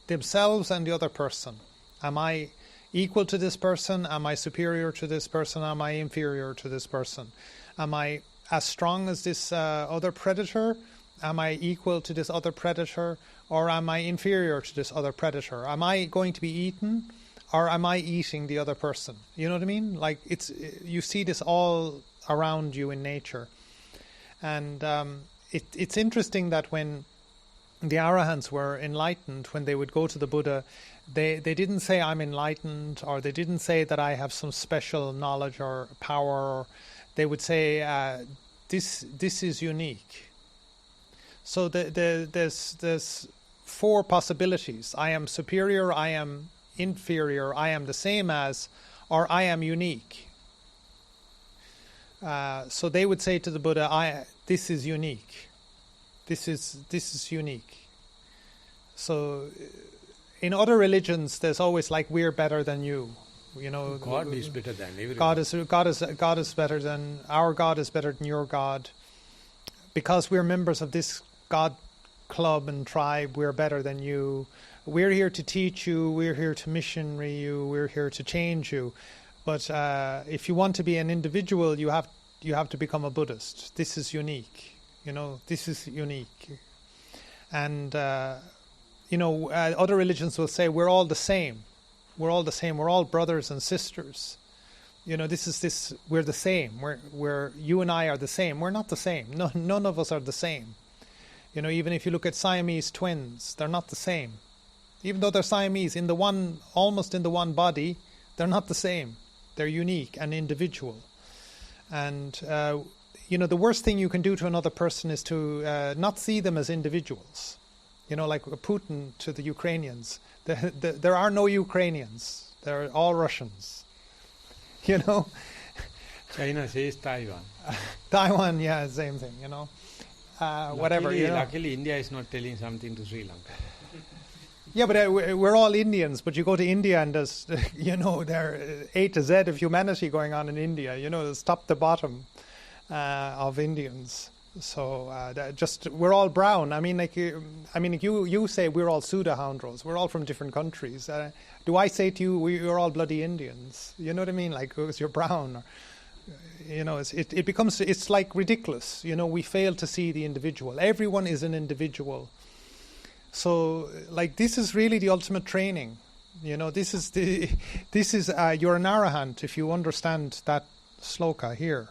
themselves and the other person. Am I equal to this person? Am I superior to this person? Am I inferior to this person? Am I as strong as this other predator? Am I equal to this other predator? Or am I inferior to this other predator? Am I going to be eaten? Or am I eating the other person? You know what I mean? Like, you see this all around you in nature. And it's interesting that when the Arahants were enlightened, when they would go to the Buddha, they didn't say, I'm enlightened, or they didn't say that I have some special knowledge or power. They would say, this is unique. So there's four possibilities. I am superior, I am inferior, I am the same as, or I am unique. So they would say to the Buddha, this is unique. This is unique. So in other religions, there's always like, we're better than you. You know, God is better than everyone. God is better than, our God is better than your God. Because we're members of this God club and tribe, we're better than you. we're here to teach you, we're here to missionary you, we're here to change you. But if you want to be an individual, you have to become a Buddhist. This is unique. This is unique. And other religions will say we're all the same. We're all the same. We're all brothers and sisters. We're the same. We're you and I are the same. We're not the same. No, none of us are the same. Even if you look at Siamese twins, they're not the same. Even though they're Siamese almost in the one body, they're not the same. They're unique and individual. And the worst thing you can do to another person is to not see them as individuals. Like Putin to the Ukrainians. There are no Ukrainians. They're all Russians. China says Taiwan. Taiwan, yeah, same thing, whatever. Luckily, India is not telling something to Sri Lanka. Yeah, but we're all Indians. But you go to India and there's, there are A to Z of humanity going on in India. There's top to bottom of Indians. So we're all brown. You say we're all pseudo-houndros. We're all from different countries. Do I say to you we're all bloody Indians? You know what I mean? Like, because you're brown. It's like ridiculous. We fail to see the individual. Everyone is an individual. So, this is really the ultimate training. This is you're an arahant if you understand that sloka here.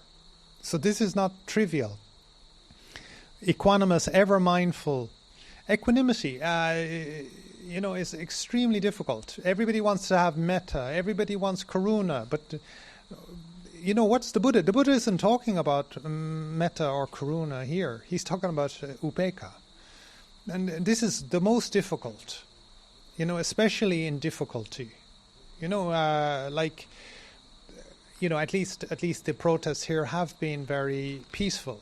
So this is not trivial. Equanimous, ever mindful. Equanimity, is extremely difficult. Everybody wants to have metta. Everybody wants karuna. But, what's the Buddha? The Buddha isn't talking about metta or karuna here. He's talking about upekkha. And this is the most difficult, especially in difficulty. At least the protests here have been very peaceful.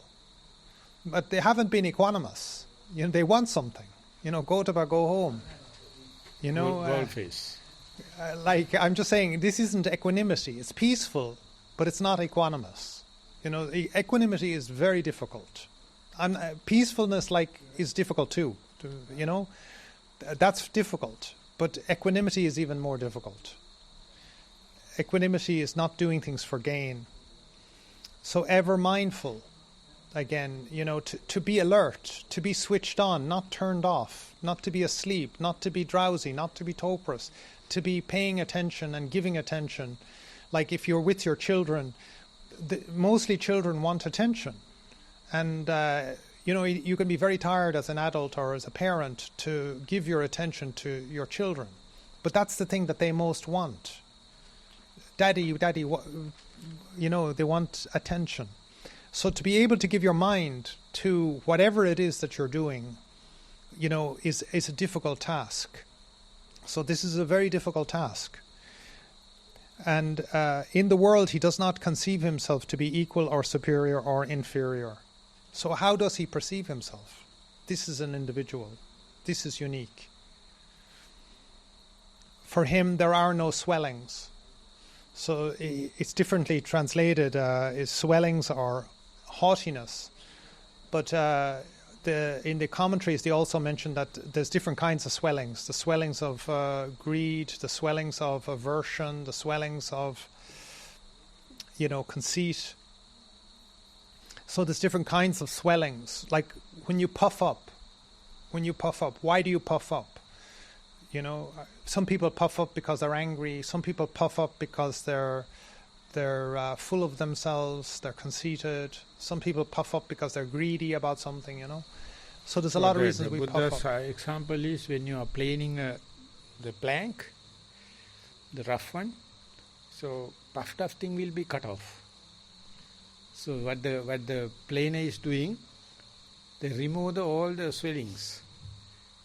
But they haven't been equanimous. They want something. Go home. Goldfish. I'm just saying, this isn't equanimity. It's peaceful, but it's not equanimous. Equanimity is very difficult. And peacefulness, is difficult too. That's difficult. But equanimity is even more difficult. Equanimity is not doing things for gain. So ever mindful. Again, to be alert, to be switched on, not turned off, not to be asleep, not to be drowsy, not to be toprous, to be paying attention and giving attention. Like if you're with your children, mostly children want attention. And, you can be very tired as an adult or as a parent to give your attention to your children. But that's the thing that they most want. Daddy, they want attention. So to be able to give your mind to whatever it is that you're doing, is a difficult task. So this is a very difficult task. And in the world, he does not conceive himself to be equal or superior or inferior. So how does he perceive himself? This is an individual. This is unique. For him, there are no swellings. So it's differently translated as swellings or haughtiness. But in the commentaries, they also mention that there's different kinds of swellings. The swellings of greed, the swellings of aversion, the swellings of, conceit. So there's different kinds of swellings. Like when you puff up, why do you puff up? Some people puff up because they're angry. Some people puff up because they're full of themselves. They're conceited. Some people puff up because they're greedy about something. So there's a lot of reasons we puff up. Buddha's example is when you are planing the plank, the rough one. So puffed up thing will be cut off. So what the planer is doing, they remove all the swellings.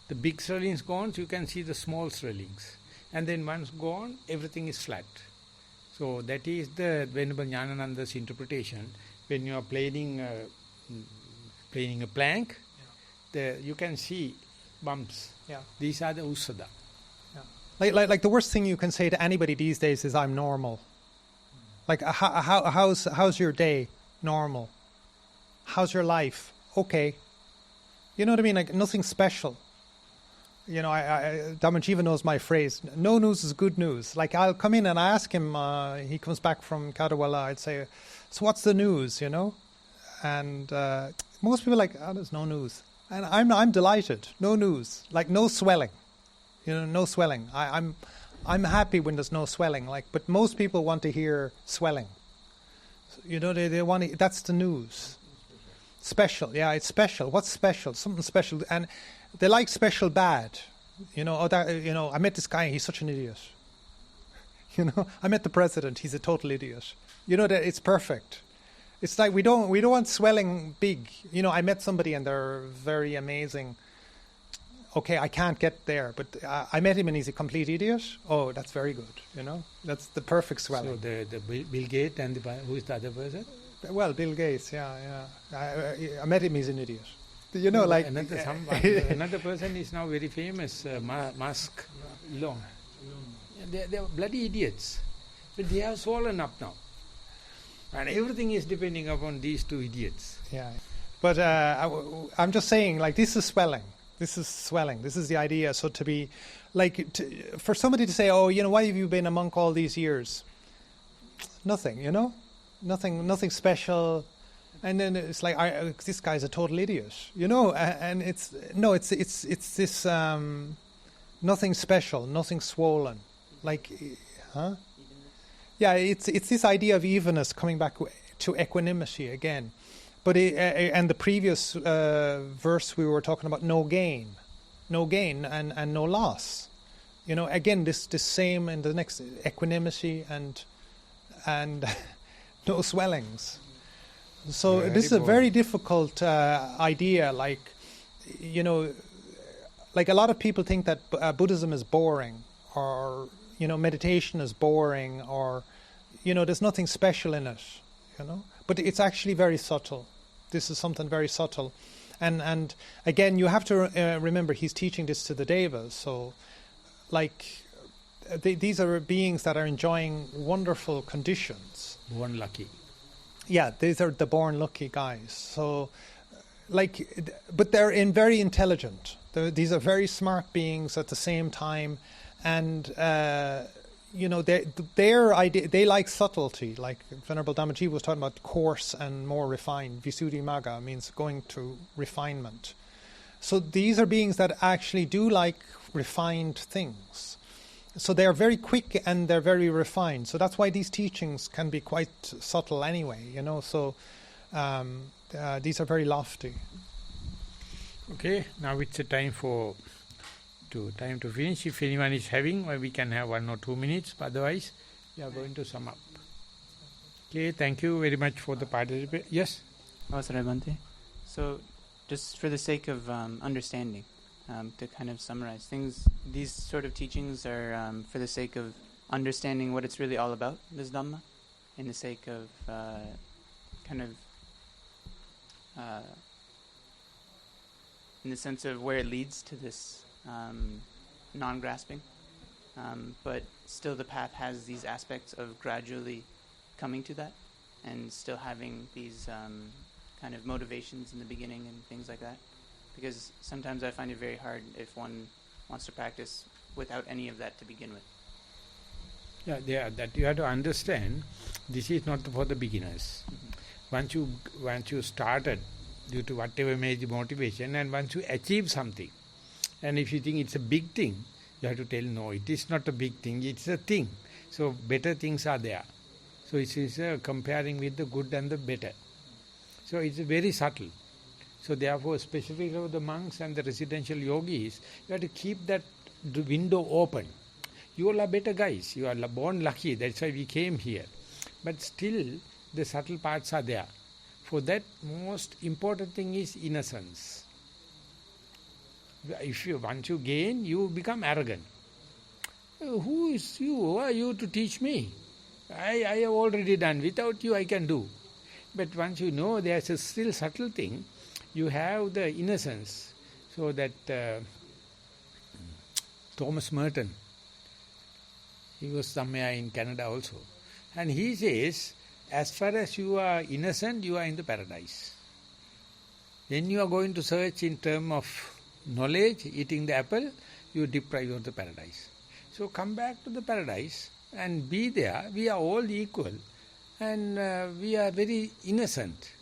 The big swellings gone, so you can see the small swellings. And then once gone, everything is flat. So that is the Venerable Jnanananda's interpretation. When you are planing a plank, you can see bumps. Yeah. These are the usada. Yeah. Like the worst thing you can say to anybody these days is "I'm normal." Like how's your day? Normal. How's your life? Okay. You know what I mean? Like nothing special. Dhammajiva knows my phrase, no news is good news. Like, I'll come in and I ask him, he comes back from Kadawala, I'd say, so what's the news, And most people are like, there's no news. And I'm delighted, no news, like no swelling, no swelling. I'm happy when there's no swelling, but most people want to hear swelling. They want to, that's the news. Special, yeah, it's special. What's special? Something special. And they like special bad. I met this guy, he's such an idiot. I met the president, he's a total idiot. That it's perfect. It's like we don't want swelling big. I met somebody and they're very amazing. Okay, I can't get there, but I met him and he's a complete idiot. Oh, that's very good. That's the perfect swelling. So the Bill Gates and who is the other person? Well, Bill Gates, yeah. I met him, he's an idiot. Another person is now very famous, Musk. Elon. They are bloody idiots. But they have swollen up now. And everything is depending upon these two idiots. Yeah. But I'm just saying, this is swelling. This is swelling. This is the idea. So to be, for somebody to say, why have you been a monk all these years? Nothing, Nothing special. And then it's like, this guy's a total idiot, And it's this nothing special, nothing swollen. Yeah, it's this idea of evenness coming back to equanimity again. But and the previous verse we were talking about no gain and no loss. Again this same in the next equanimity and no swellings. So this is a very difficult idea. A lot of people think that Buddhism is boring, or meditation is boring, or there's nothing special in it. But it's actually very subtle. This is something very subtle, and again you have to remember he's teaching this to the devas. So, these are beings that are enjoying wonderful conditions. Born lucky. Yeah, these are the born lucky guys. So, but they're very intelligent. These are very smart beings at the same time, and their idea, they like subtlety. Like Venerable Dhammajiva was talking about coarse and more refined. Visuddhimagga means going to refinement. So these are beings that actually do like refined things. So they are very quick and they're very refined. So that's why these teachings can be quite subtle anyway, So these are very lofty. Okay, now it's a time to finish. If anyone is having, we can have 1 or 2 minutes. Otherwise, we are going to sum up. Okay, thank you very much for the participation. Yes? Avasara Bhante. So, just for the sake of understanding, to kind of summarize things, these sort of teachings are for the sake of understanding what it's really all about, this Dhamma, in the sake of in the sense of where it leads to this non-grasping, but still the path has these aspects of gradually coming to that, and still having these kind of motivations in the beginning and things like that. Because sometimes I find it very hard if one wants to practice without any of that to begin with. Yeah, that you have to understand, this is not for the beginners. Mm-hmm. Once you started, due to whatever made the motivation, and once you achieve something, and if you think it's a big thing, you have to tell, no, it is not a big thing, it's a thing. So better things are there. So it is comparing with the good and the better. So it's very subtle. So therefore, specifically for the monks and the residential yogis, you have to keep that window open. You all are better guys. You are born lucky. That's why we came here. But still, the subtle parts are there. For that, most important thing is innocence. Once you gain, you become arrogant. Who is you? Who are you to teach me? I have already done. Without you, I can do. But once you know there's a still subtle thing, you have the innocence. So that Thomas Merton, he was somewhere in Canada also. And he says, as far as you are innocent, you are in the paradise. When you are going to search in terms of knowledge, eating the apple, you deprive of the paradise. So come back to the paradise and be there. We are all equal and we are very innocent,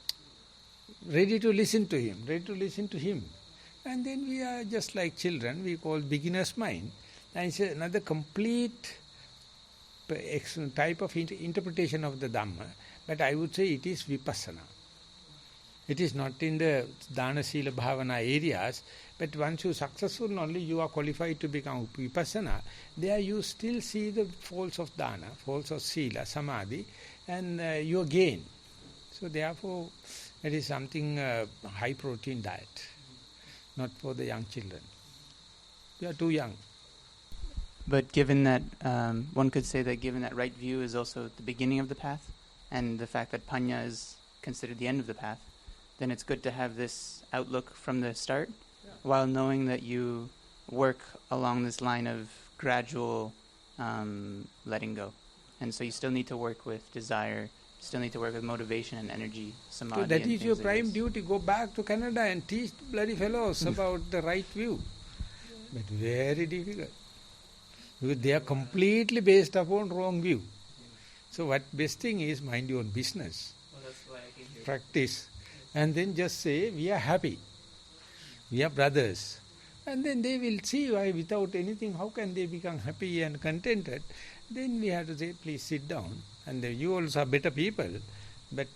ready to listen to him, And then we are just like children, we call beginner's mind. And it's another complete type of interpretation of the Dhamma. But I would say it is vipassana. It is not in the dana, sila, bhavana areas, but once you are successful, only you are qualified to become vipassana. There you still see the faults of dana, faults of sila, samadhi, and you gain. So therefore, it is something high protein diet, not for the young children. You are too young. But given that, one could say that given that right view is also the beginning of the path, and the fact that panya is considered the end of the path, then it's good to have this outlook from the start, while knowing that you work along this line of gradual letting go. And so you still need to work with desire, still need to work with motivation and energy, samadhi. So that is your prime duty. Go back to Canada and teach bloody fellows about the right view. But very difficult. Because they are completely based upon wrong view. So what best thing is mind your own business. That's why I came here. Practice. And then just say, we are happy. We are brothers. And then they will see why without anything, how can they become happy and contented. Then we have to say, please sit down. And you also are better people. But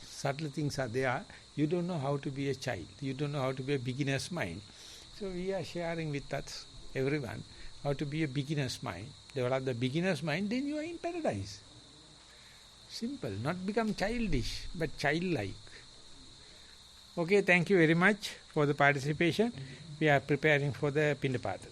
subtle things are there. You don't know how to be a child. You don't know how to be a beginner's mind. So we are sharing with us, everyone, how to be a beginner's mind. Develop the beginner's mind, then you are in paradise. Simple. Not become childish, but childlike. Okay, thank you very much for the participation. We are preparing for the Pindapata.